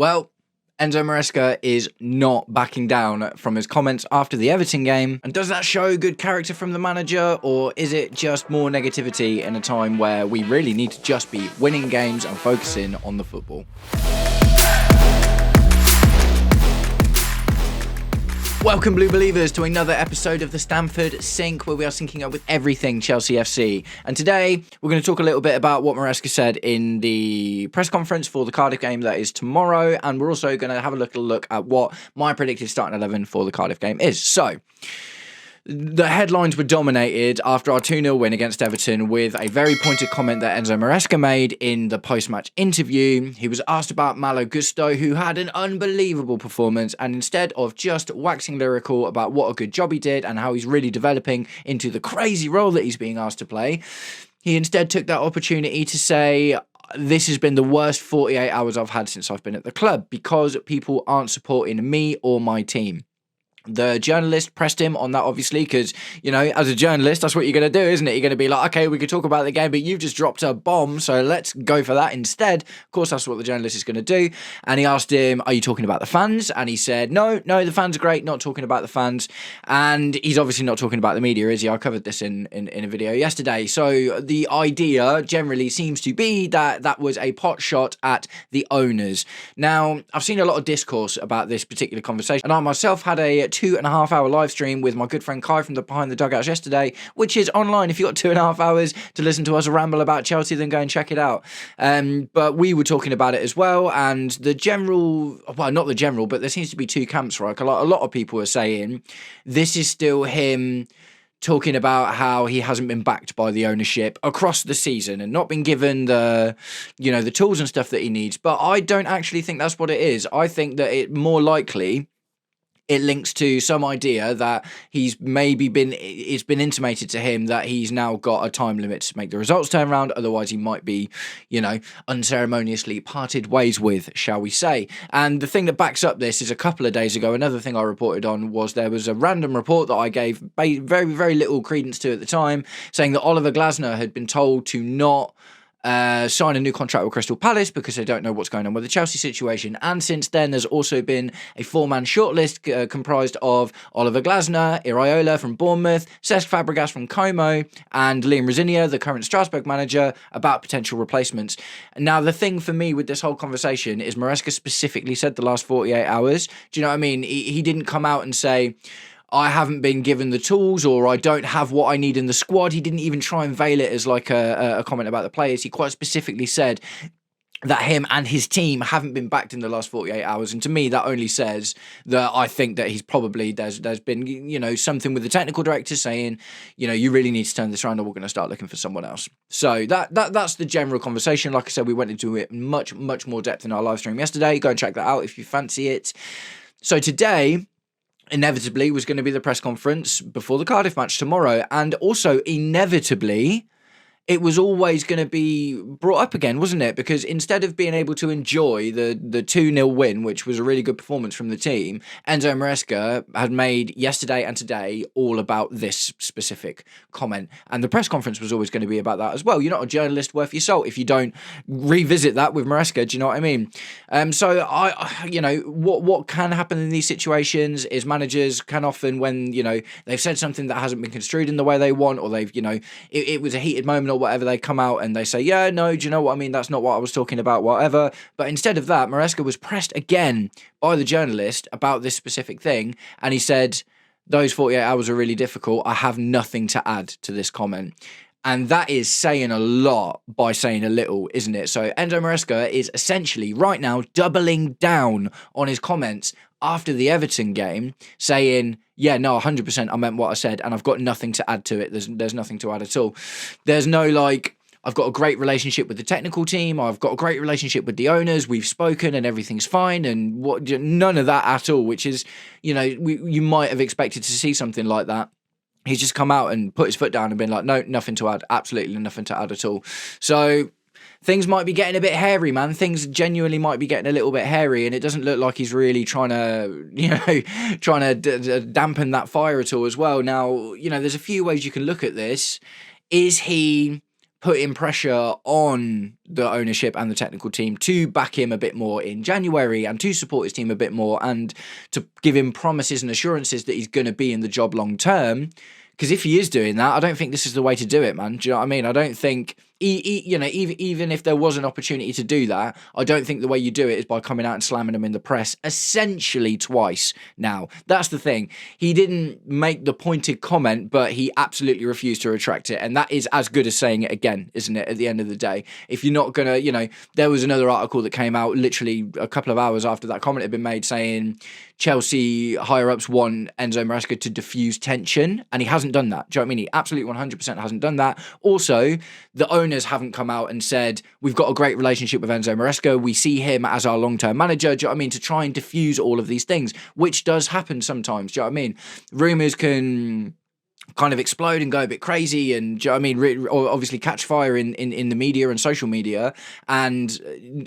Well, Enzo Maresca is not backing down from his comments after the Everton game. And does that show good character from the manager, or is it just more negativity in a time where we really need to just be winning games and focusing on the football? Welcome, Blue Believers, to another episode of the Stamford Sync, where we are syncing up with everything Chelsea FC. And today, we're going to talk a little bit about what Maresca said in the press conference for the Cardiff game that is tomorrow. And we're also going to have a little look at what my predicted starting 11 for the Cardiff game is. So, the headlines were dominated after our 2-0 win against Everton with a very pointed comment that Enzo Maresca made in the post-match interview. He was asked about Malo Gusto, who had an unbelievable performance, and instead of just waxing lyrical about what a good job he did and how he's really developing into the crazy role that he's being asked to play, he instead took that opportunity to say, this has been the worst 48 hours I've had since I've been at the club because people aren't supporting me or my team. The journalist pressed him on that, obviously, because, you know, as a journalist, that's what you're going to do, isn't it? You're going to be like, okay, we could talk about the game, but you've just dropped a bomb, so let's go for that instead. Of course, that's what the journalist is going to do. And he asked him, are you talking about the fans? And he said, no, the fans are great, not talking about the fans. And he's obviously not talking about the media, is he? I covered this in a video yesterday. So the idea generally seems to be that that was a pot shot at the owners. Now, I've seen a lot of discourse about this particular conversation, and I myself had a 2.5 hour live stream with my good friend Kai from the Behind the Dugouts yesterday, which is online. If you've got 2.5 hours to listen to us ramble about Chelsea, then go and check it out. But we were talking about it as well, and the general, well, not the general, but there seems to be two camps, right? A lot of people are saying this is still him talking about how he hasn't been backed by the ownership across the season and not been given the tools and stuff that he needs. But I don't actually think that's what it is. I think that it more likely it links to some idea that it's been intimated to him that he's now got a time limit to make the results turn around. Otherwise, he might be, unceremoniously parted ways with, shall we say. And the thing that backs up this is a couple of days ago, another thing I reported on was there was a random report that I gave very, very little credence to at the time, saying that Oliver Glasner had been told to not sign a new contract with Crystal Palace because they don't know what's going on with the Chelsea situation. And since then, there's also been a 4-man shortlist comprised of Oliver Glasner, Iraola from Bournemouth, Cesc Fabregas from Como, and Liam Rosinia, the current Strasbourg manager, about potential replacements. Now, the thing for me with this whole conversation is Maresca specifically said the last 48 hours. Do you know what I mean? He didn't come out and say, I haven't been given the tools, or I don't have what I need in the squad. He didn't even try and veil it as like a comment about the players. He quite specifically said that him and his team haven't been backed in the last 48 hours. And to me, that only says that I think that he's probably, there's been, something with the technical director saying, you really need to turn this around or we're going to start looking for someone else. So that's the general conversation. Like I said, we went into it much more depth in our live stream yesterday. Go and check that out if you fancy it. So today, inevitably, was going to be the press conference before the Cardiff match tomorrow. And also, inevitably, it was always going to be brought up again, wasn't it? Because instead of being able to enjoy the 2-0 win, which was a really good performance from the team, Enzo Maresca had made yesterday and today all about this specific comment. And the press conference was always going to be about that as well. You're not a journalist worth your salt if you don't revisit that with Maresca, do you know what I mean? So, what can happen in these situations is managers can often, when, they've said something that hasn't been construed in the way they want, or they've, it was a heated moment or whatever, they come out and they say, yeah, no, do you know what I mean? That's not what I was talking about, whatever. But instead of that, Maresca was pressed again by the journalist about this specific thing. And he said, those 48 hours are really difficult. I have nothing to add to this comment. And that is saying a lot by saying a little, isn't it? So Enzo Maresca is essentially right now doubling down on his comments after the Everton game, saying, yeah, no, 100%, I meant what I said, and I've got nothing to add to it. There's nothing to add at all. There's no, I've got a great relationship with the technical team, I've got a great relationship with the owners, we've spoken and everything's fine, and none of that at all, which is, you might have expected to see something like that. He's just come out and put his foot down and been like, no, nothing to add, absolutely nothing to add at all. So things might be getting a bit hairy, man. Things genuinely might be getting a little bit hairy, and it doesn't look like he's really trying to dampen that fire at all as well. Now, there's a few ways you can look at this. Is he putting pressure on the ownership and the technical team to back him a bit more in January and to support his team a bit more and to give him promises and assurances that he's going to be in the job long term. Because if he is doing that, I don't think this is the way to do it, man. Do you know what I mean? I don't think, even if there was an opportunity to do that, I don't think the way you do it is by coming out and slamming him in the press essentially twice now. That's the thing. He didn't make the pointed comment, but he absolutely refused to retract it. And that is as good as saying it again, isn't it, at the end of the day? If you're not going to, there was another article that came out literally a couple of hours after that comment had been made saying Chelsea higher-ups want Enzo Maresca to diffuse tension, and he hasn't done that. Do you know what I mean? He absolutely 100% hasn't done that. Also, the owners haven't come out and said, we've got a great relationship with Enzo Maresca, we see him as our long-term manager, do you know what I mean? To try and diffuse all of these things, which does happen sometimes, do you know what I mean? Rumours can kind of explode and go a bit crazy and, do you know what I mean, obviously catch fire in the media and social media, and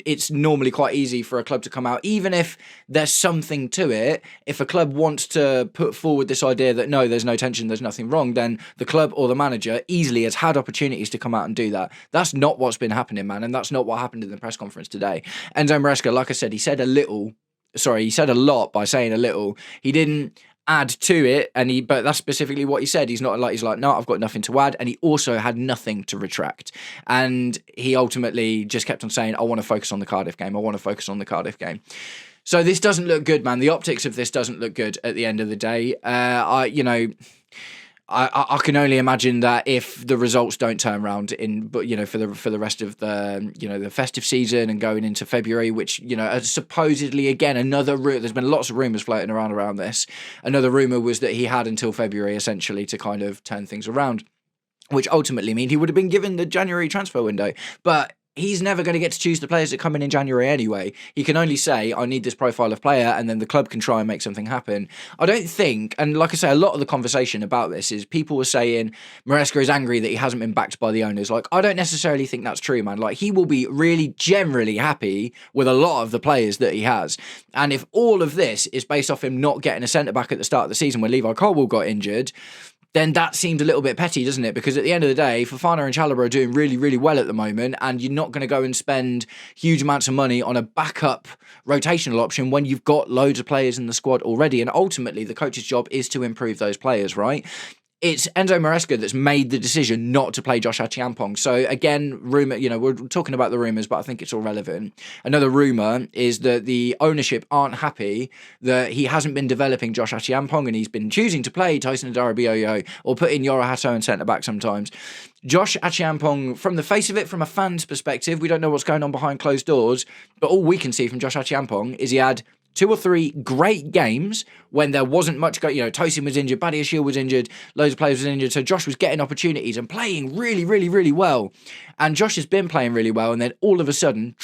it's normally quite easy for a club to come out, even if there's something to it. If a club wants to put forward this idea that no, there's no tension, there's nothing wrong, then the club or the manager easily has had opportunities to come out and do that. That's not what's been happening, man, and that's not what happened in the press conference today. Enzo Maresca, like I said, he said a lot by saying a little. He didn't add to it, but that's specifically what he said. He's like, no, I've got nothing to add, and he also had nothing to retract, and he ultimately just kept on saying, I want to focus on the Cardiff game. So this doesn't look good, man. The optics of this doesn't look good at the end of the day. I can only imagine that if the results don't turn around for the rest of the festive season and going into February, which supposedly again there's been lots of rumours floating around this. Another rumour was that he had until February essentially to kind of turn things around, which ultimately mean he would have been given the January transfer window, but he's never going to get to choose the players that come in January anyway. He can only say, I need this profile of player, and then the club can try and make something happen. I don't think, and like I say, a lot of the conversation about this is people were saying Maresca is angry that he hasn't been backed by the owners. Like, I don't necessarily think that's true, man. Like, he will be really generally happy with a lot of the players that he has. And if all of this is based off him not getting a centre-back at the start of the season when Levi Colwill got injured, then that seemed a little bit petty, doesn't it? Because at the end of the day, Fofana and Chalobah are doing really, really well at the moment, and you're not going to go and spend huge amounts of money on a backup rotational option when you've got loads of players in the squad already. And ultimately, the coach's job is to improve those players, right? It's Enzo Maresca that's made the decision not to play Josh Achiampong. So again, rumour, we're talking about the rumours, but I think it's all relevant. Another rumour is that the ownership aren't happy that he hasn't been developing Josh Achiampong and he's been choosing to play Tosin Adarabioyo or put in Yoro Hato and centre-back sometimes. Josh Achiampong, from the face of it, from a fan's perspective, we don't know what's going on behind closed doors, but all we can see from Josh Achiampong is he had 2 or 3 great games when there wasn't much going. Tosin was injured, Badiashile was injured, loads of players were injured, so Josh was getting opportunities and playing really, really, really well. And Josh has been playing really well, and then all of a sudden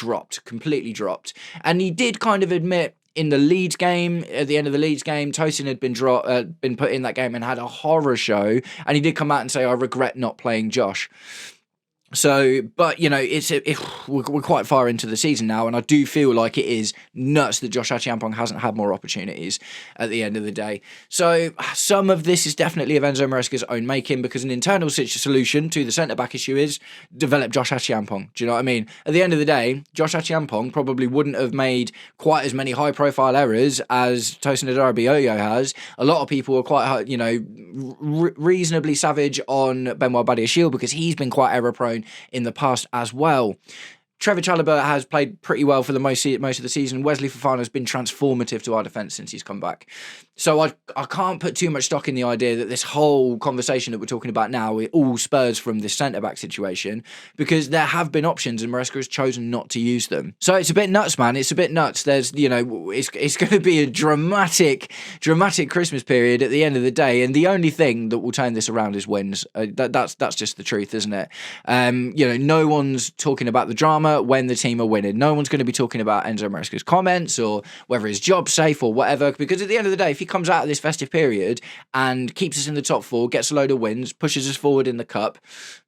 completely dropped. And he did kind of admit in the Leeds game, at the end of the Leeds game, Tosin had been put in that game and had a horror show, and he did come out and say, I regret not playing Josh. So, but, we're quite far into the season now, and I do feel like it is nuts that Josh Achiampong hasn't had more opportunities at the end of the day. So, some of this is definitely of Enzo Maresca's own making, because an internal solution to the centre-back issue is develop Josh Achiampong. Do you know what I mean? At the end of the day, Josh Achiampong probably wouldn't have made quite as many high-profile errors as Tosin Adarabioyo has. A lot of people are quite, reasonably savage on Benoit Badiashile because he's been quite error-prone in the past as well. Trevor Chalobah has played pretty well for the most of the season. Wesley Fofana has been transformative to our defence since he's come back. So I can't put too much stock in the idea that this whole conversation that we're talking about now, it all spurs from this centre-back situation, because there have been options and Maresca has chosen not to use them. So it's a bit nuts, man. It's a bit nuts. There's, it's going to be a dramatic Christmas period at the end of the day, and the only thing that will turn this around is wins. That's just the truth, isn't it? No one's talking about the drama. summer when the team are winning. No one's going to be talking about Enzo Maresca's comments or whether his job's safe or whatever, because at the end of the day, if he comes out of this festive period and keeps us in the top four, gets a load of wins, pushes us forward in the cup,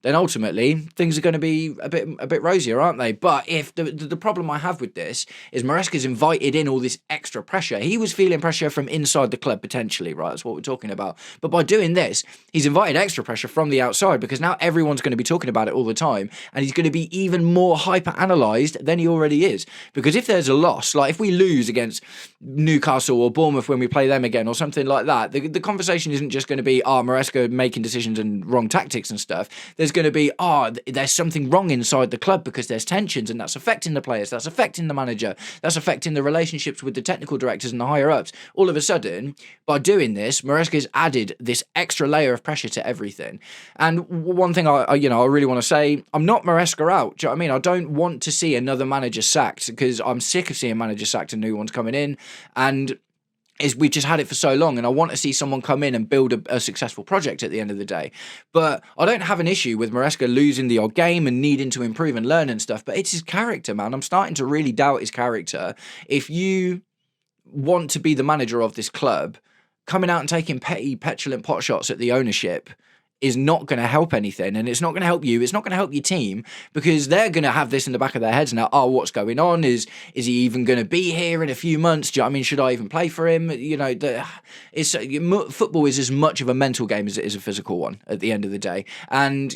then ultimately things are going to be a bit rosier, aren't they? But if the problem I have with this is Maresca's invited in all this extra pressure. He was feeling pressure from inside the club potentially, right? That's what we're talking about. But by doing this, he's invited extra pressure from the outside, because now everyone's going to be talking about it all the time, and he's going to be even more hyper-analysed than he already is. Because if there's a loss, like if we lose against Newcastle or Bournemouth when we play them again or something like that, the conversation isn't just going to be, Maresca making decisions and wrong tactics and stuff. There's going to be, there's something wrong inside the club because there's tensions, and that's affecting the players, that's affecting the manager, that's affecting the relationships with the technical directors and the higher-ups. All of a sudden, by doing this, Maresca's added this extra layer of pressure to everything. And one thing I really want to say, I'm not Maresca out. Do you know what I mean? I don't want to see another manager sacked, because I'm sick of seeing managers sacked and new ones coming in. And we've just had it for so long, and I want to see someone come in and build a successful project at the end of the day. But I don't have an issue with Maresca losing the odd game and needing to improve and learn and stuff, but it's his character, man. I'm starting to really doubt his character. If you want to be the manager of this club, coming out and taking petty, petulant pot shots at the ownership is not going to help anything, and it's not going to help you, it's not going to help your team, because they're going to have this in the back of their heads now. What's going on? Is he even going to be here in a few months? Do you know what I mean? Should I even play for him? Football is as much of a mental game as it is a physical one at the end of the day, and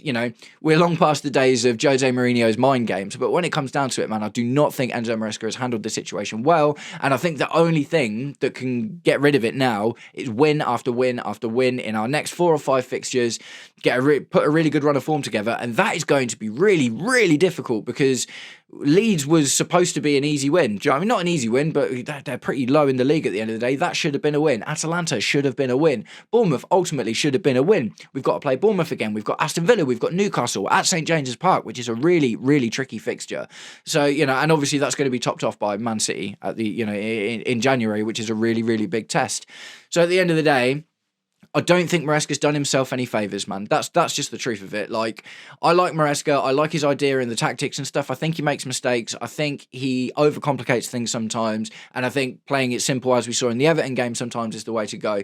we're long past the days of Jose Mourinho's mind games, but when it comes down to it, man, I do not think Enzo Maresca has handled the situation well, and I think the only thing that can get rid of it now is win after win after win in our next 4 or 5 fixtures. Put a really good run of form together, and that is going to be really, really difficult, because Leeds was supposed to be an easy win. Do you know what I mean? Not an easy win, but they're pretty low in the league at the end of the day. That should have been a win. Atalanta should have been a win. Bournemouth ultimately should have been a win. We've got to play Bournemouth again. We've got Aston Villa. We've got Newcastle at St James's Park, which is a really, really tricky fixture. So, and obviously that's going to be topped off by Man City at the, in January, which is a really, really big test. So at the end of the day, I don't think Maresca's done himself any favours, man. That's just the truth of it. I like Maresca. I like his idea and the tactics and stuff. I think he makes mistakes. I think he overcomplicates things sometimes. And I think playing it simple, as we saw in the Everton game, sometimes is the way to go.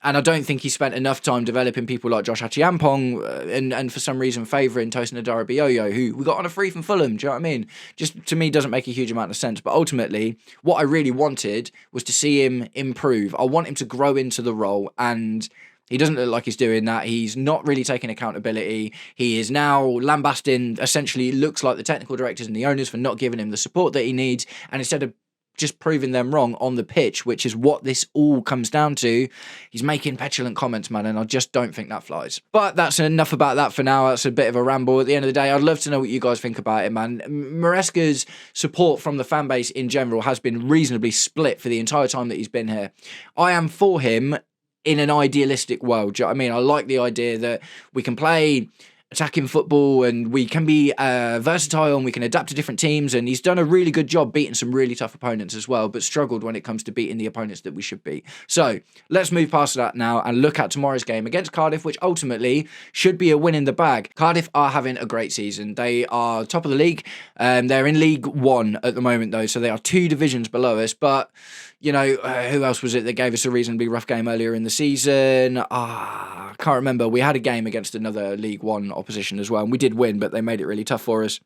And I don't think he spent enough time developing people like Josh Achiampong and for some reason favouring Tosin Adarabioyo, who we got on a free from Fulham. Do you know what I mean? Just, to me, doesn't make a huge amount of sense. But ultimately, what I really wanted was to see him improve. I want him to grow into the role, and he doesn't look like he's doing that. He's not really taking accountability. He is now lambasting, essentially, looks like the technical directors and the owners for not giving him the support that he needs. And instead of just proving them wrong on the pitch, which is what this all comes down to, he's making petulant comments, man, and I just don't think that flies. But that's enough about that for now. That's a bit of a ramble. At the end of the day, I'd love to know what you guys think about it, man. Maresca's support from the fan base in general has been reasonably split for the entire time that he's been here. I am for him in an idealistic world. Do you know what I mean? I like the idea that we can play attacking football and we can be versatile and we can adapt to different teams, and he's done a really good job beating some really tough opponents as well, but struggled when it comes to beating the opponents that we should beat. So let's move past that now and look at tomorrow's game against Cardiff, which ultimately should be a win in the bag. Cardiff are having a great season. They are top of the league. They're in League One at the moment though, so they are 2 divisions below us, but who else was it that gave us a reasonably rough game earlier in the season? I can't remember. We had a game against another League One opposition as well, and we did win, but they made it really tough for us.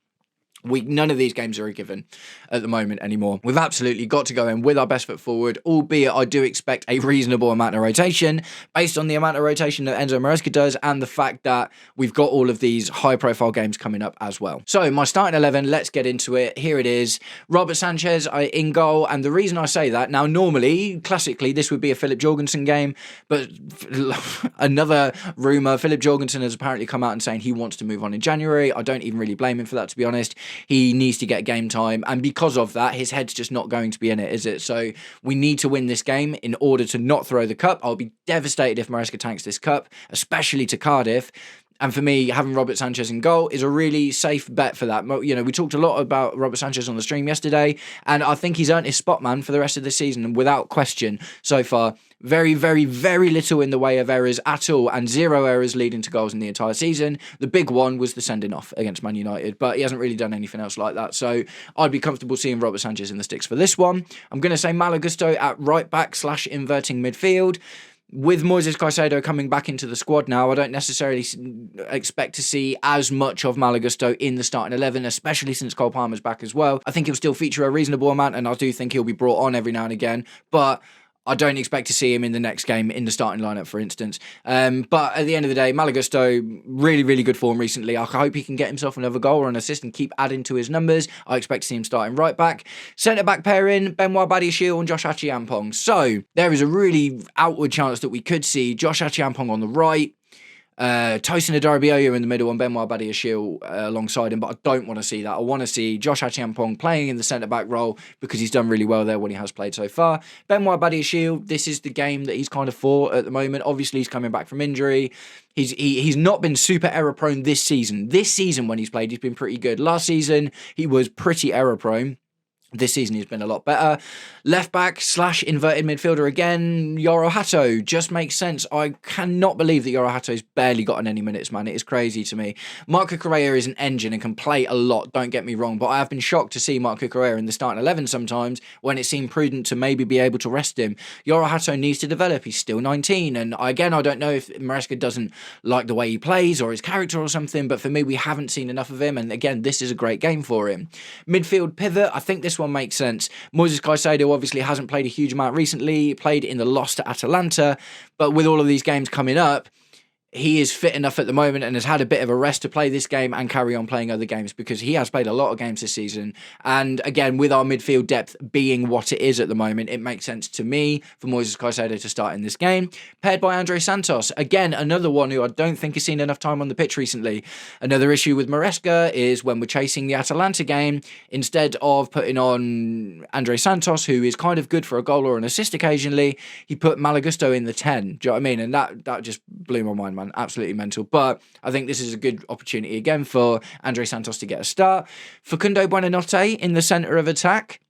None of these games are a given at the moment anymore. We've absolutely got to go in with our best foot forward, albeit I do expect a reasonable amount of rotation based on the amount of rotation that Enzo Maresca does and the fact that we've got all of these high-profile games coming up as well. So my starting 11, let's get into it. Here it is. Robert Sanchez in goal, and the reason I say that, now normally, classically, this would be a Philip Jorgensen game, but another rumour, Philip Jorgensen has apparently come out and saying he wants to move on in January. I don't even really blame him for that, to be honest. He needs to get game time, and because of that, his head's just not going to be in it, is it? So we need to win this game in order to not throw the cup. I'll be devastated if Maresca tanks this cup, especially to Cardiff. And for me, having Robert Sanchez in goal is a really safe bet for that. You know, we talked a lot about Robert Sanchez on the stream yesterday, and I think he's earned his spot, man, for the rest of the season, without question so far. Very, very, very little in the way of errors at all, and 0 errors leading to goals in the entire season. The big one was the sending off against Man United, but he hasn't really done anything else like that. So I'd be comfortable seeing Robert Sanchez in the sticks for this one. I'm going to say Malo Gusto at right back / inverting midfield. With Moises Caicedo coming back into the squad now, I don't necessarily expect to see as much of Malo Gusto in the starting 11, especially since Cole Palmer's back as well. I think he'll still feature a reasonable amount, and I do think he'll be brought on every now and again, but I don't expect to see him in the next game in the starting lineup, for instance. But at the end of the day, Malo Gusto, really, really good form recently. I hope he can get himself another goal or an assist and keep adding to his numbers. I expect to see him starting right back. Centre-back pairing, Benoit Badiashile and Josh Achiampong. So there is a really outward chance that we could see Josh Achiampong on the right, Tosin Adarabioyo in the middle and Benoit Badiashile alongside him, but I don't want to see that. I want to see Josh Achiampong playing in the centre-back role because he's done really well there when he has played so far. Benoit Badiashile, this is the game that he's kind of for at the moment. Obviously, he's coming back from injury. He's not been super error-prone this season. This season when he's played, he's been pretty good. Last season, he was pretty error-prone. This season he's been a lot better. Left back / inverted midfielder again, Yoro Hato. Just makes sense. I cannot believe that Yoro Hato's barely gotten any minutes, man. It is crazy to me. Marco Correa is an engine and can play a lot, don't get me wrong, but I have been shocked to see Marco Correa in the starting 11 sometimes when it seemed prudent to maybe be able to rest him. Yoro Hato needs to develop. He's still 19, and again, I don't know if Maresca doesn't like the way he plays or his character or something, but for me, we haven't seen enough of him, and again, this is a great game for him. Midfield pivot, I think this one makes sense. Moises Caicedo obviously hasn't played a huge amount recently. He played in the loss to Atalanta, but with all of these games coming up, he is fit enough at the moment and has had a bit of a rest to play this game and carry on playing other games because he has played a lot of games this season. And again, with our midfield depth being what it is at the moment, it makes sense to me for Moises Caicedo to start in this game. Paired by Andre Santos. Again, another one who I don't think has seen enough time on the pitch recently. Another issue with Maresca is when we're chasing the Atalanta game, instead of putting on Andre Santos, who is kind of good for a goal or an assist occasionally, he put Malo Gusto in the 10. Do you know what I mean? And that just blew my mind, man. Absolutely mental. But I think this is a good opportunity again for Andre Santos to get a start. Facundo Buonanotte in the centre of attack.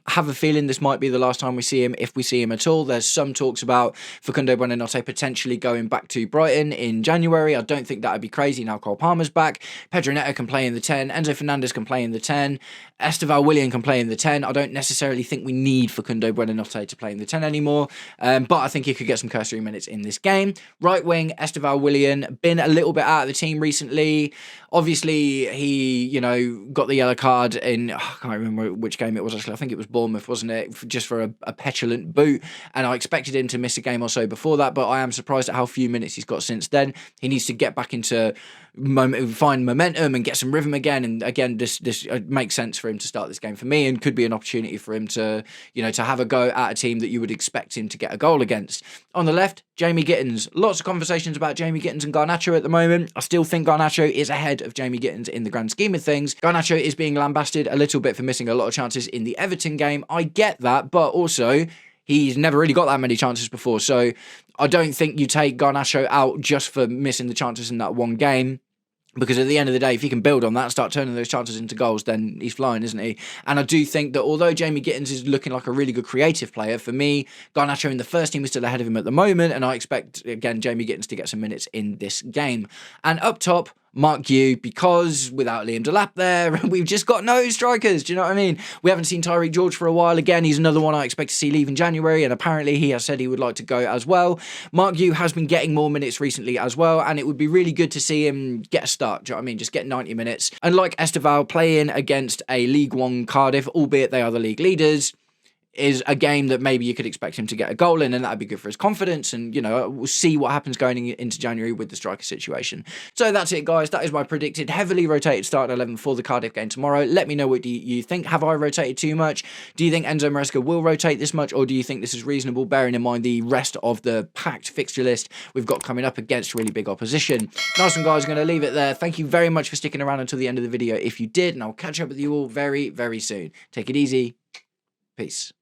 Have a feeling this might be the last time we see him, if we see him at all. There's some talks about Facundo Buonanotte potentially going back to Brighton in January. I don't think that would be crazy now Cole Palmer's back. Pedro Neto can play in the 10. Enzo Fernandez can play in the 10. Esteval Willian can play in the 10. I don't necessarily think we need Facundo Buonanotte to play in the 10 anymore, but I think he could get some cursory minutes in this game. Right wing, Esteval Willian, been a little bit out of the team recently. Obviously, he, got the yellow card in, I can't remember which game it was actually. I think it was Bournemouth, wasn't it? Just for a petulant boot. And I expected him to miss a game or so before that, but I am surprised at how few minutes he's got since then. He needs to get back into find momentum and get some rhythm again. And again, this makes sense for him to start this game for me, and could be an opportunity for him to, to have a go at a team that you would expect him to get a goal against. On the left, Jamie Gittins. Lots of conversations about Jamie Gittins and Garnacho at the moment. I still think Garnacho is ahead of Jamie Gittins in the grand scheme of things. Garnacho is being lambasted a little bit for missing a lot of chances in the Everton game. I get that, but also he's never really got that many chances before. So I don't think you take Garnacho out just for missing the chances in that one game. Because at the end of the day, if he can build on that, start turning those chances into goals, then he's flying, isn't he? And I do think that although Jamie Gittins is looking like a really good creative player, for me, Garnacho in the first team is still ahead of him at the moment, and I expect, again, Jamie Gittins to get some minutes in this game. And up top, Mark Gue, because without Liam Delap there, we've just got no strikers. Do you know what I mean? We haven't seen Tyreek George for a while. Again, he's another one I expect to see leave in January, and apparently he has said he would like to go as well. Mark Gue has been getting more minutes recently as well, and it would be really good to see him get a start. Do you know what I mean? Just get 90 minutes. And like Esteval, playing against a League One Cardiff, albeit they are the league leaders, is a game that maybe you could expect him to get a goal in, and that'd be good for his confidence. And, we'll see what happens going into January with the striker situation. So that's it, guys. That is my predicted heavily rotated starting 11 for the Cardiff game tomorrow. Let me know what you think. Have I rotated too much? Do you think Enzo Maresca will rotate this much, or do you think this is reasonable, bearing in mind the rest of the packed fixture list we've got coming up against really big opposition? Nice one, guys. I'm going to leave it there. Thank you very much for sticking around until the end of the video if you did, and I'll catch up with you all very, very soon. Take it easy. Peace.